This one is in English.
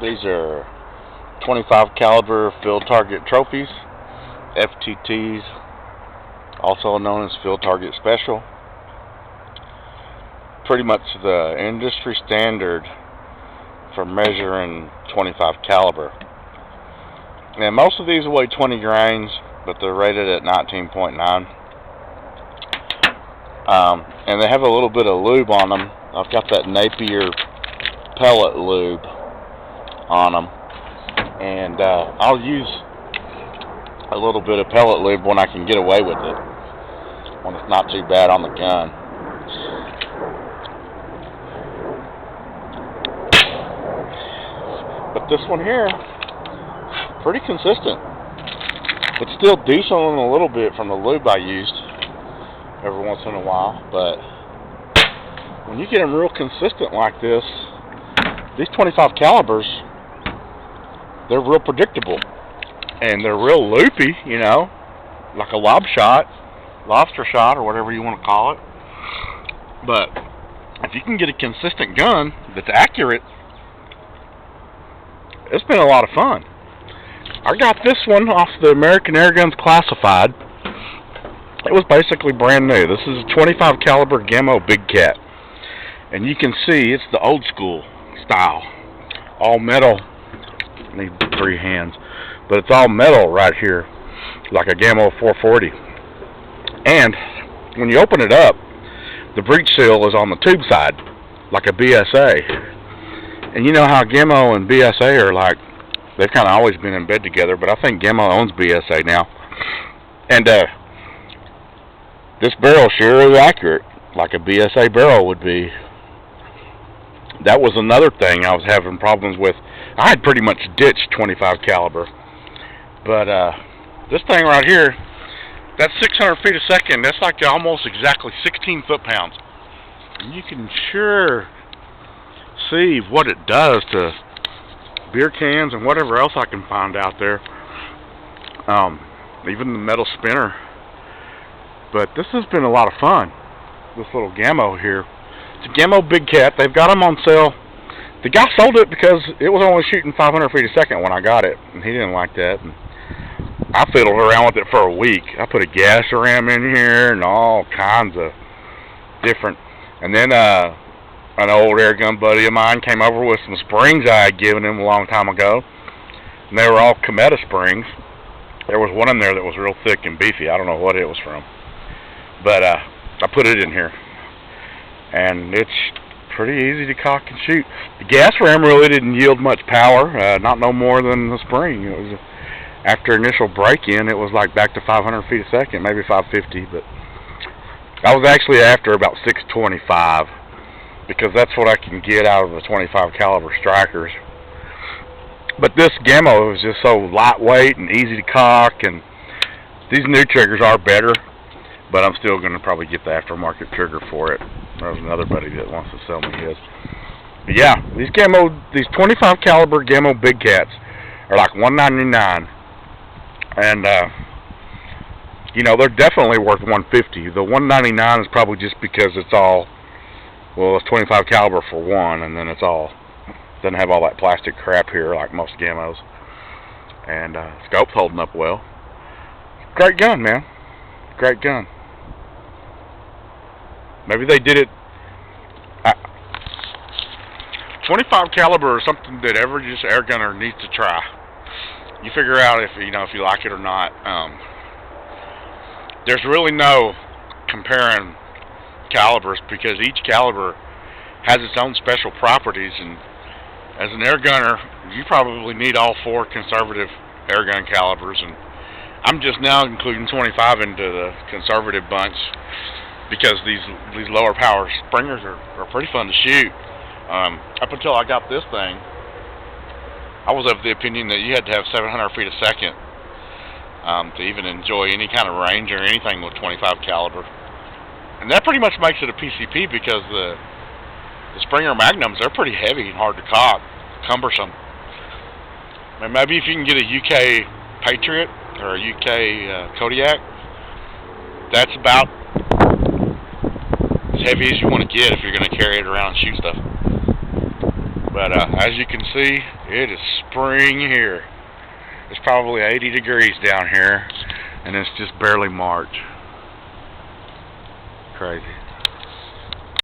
These are 25 caliber field target trophies, FTTs, also known as field target special. Pretty much the industry standard for measuring 25 caliber. And most of these weigh 20 grains, but they're rated at 19.9. And they have a little bit of lube on them. I've got that Napier pellet lube on them, and I'll use a little bit of pellet lube when I can get away with it, when it's not too bad on the gun. But this one here, pretty consistent. It's still dieseling a little bit from the lube I used every once in a while, but when you get them real consistent like this, these 25 calibers, they're real predictable, and they're real loopy, you know, like a lobster shot, or whatever you want to call it. But if you can get a consistent gun that's accurate, it's been a lot of fun. I got this one off the American Airguns Classified. It was basically brand new. This is a 25 caliber gamo Big Cat, and you can see it's the old school style, all metal. I need 3 hands, but it's all metal right here, like a gamo 440. And when you open it up, the breech seal is on the tube side, like a BSA. And you know how gamo and BSA are like, they've kind of always been in bed together, but I think gamo owns BSA now. And this barrel sure is accurate, like a BSA barrel would be. That was another thing I was having problems with. I had pretty much ditched 25 caliber, but this thing right here, that's 600 feet a second. That's like almost exactly 16 foot-pounds. And you can sure see what it does to beer cans and whatever else I can find out there. Even the metal spinner. But this has been a lot of fun. This little gamo here. It's a gamo Big Cat. They've got them on sale. The guy sold it because it was only shooting 500 feet a second when I got it, and he didn't like that. And I fiddled around with it for a week. I put a gas ram in here and all kinds of different. And then an old airgun buddy of mine came over with some springs I had given him a long time ago, and they were all Cometa springs. There was one in there that was real thick and beefy. I don't know what it was from, but I put it in here, and it's pretty easy to cock and shoot. The gas ram really didn't yield much power, not no more than the spring. It was after initial break-in, it was like back to 500 feet a second, maybe 550, but I was actually after about 625, because that's what I can get out of the 25 caliber strikers. But this gamo is just so lightweight and easy to cock, and these new triggers are better, but I'm still going to probably get the aftermarket trigger for it. There's another buddy that wants to sell me his. But yeah, these 25 caliber gamo Big Cats are like $199, and you know, they're definitely worth $150. The $199 is probably just because it's all, well, it's 25 caliber for one, and then it's all, doesn't have all that plastic crap here like most gamos. And scope's holding up well. Great gun, man. Great gun. Maybe they did it. 25 caliber is something that every just air gunner needs to try. You figure out if you like it or not. There's really no comparing calibers, because each caliber has its own special properties, and as an air gunner, you probably need all 4 conservative air gun calibers, and I'm just now including 25 into the conservative bunch, because these lower power springers are pretty fun to shoot. Up until I got this thing, I was of the opinion that you had to have 700 feet a second to even enjoy any kind of range or anything with 25 caliber. And that pretty much makes it a PCP, because the Springer Magnums, they're pretty heavy and hard to cock, cumbersome. And maybe if you can get a UK Patriot or a UK Kodiak, that's about as heavy as you want to get if you're going to carry it around and shoot stuff. But as you can see, it is spring here. It's probably 80 degrees down here, and it's just barely March. Crazy.